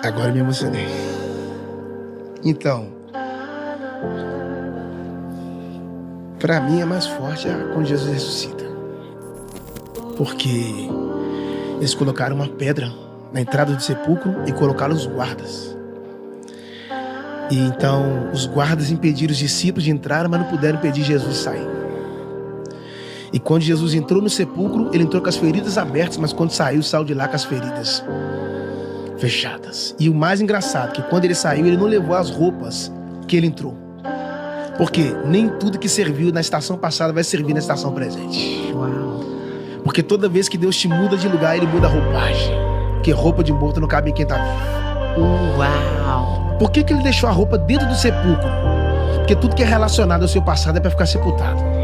Agora eu me emocionei. Então, pra mim é mais forte quando Jesus ressuscita. Porque eles colocaram uma pedra na entrada do sepulcro e colocaram os guardas. E então os guardas impediram os discípulos de entrar, mas não puderam impedir Jesus de sair. E quando Jesus entrou no sepulcro, ele entrou com as feridas abertas, mas quando saiu de lá com as feridas fechadas. E o mais engraçado, que quando ele saiu, ele não levou as roupas que ele entrou. Porque nem tudo que serviu na estação passada vai servir na estação presente. Uau. Porque toda vez que Deus te muda de lugar, ele muda a roupagem. Porque roupa de morto não cabe em quem tá vivo. Uau. Por que ele deixou a roupa dentro do sepulcro? Porque tudo que é relacionado ao seu passado é para ficar sepultado.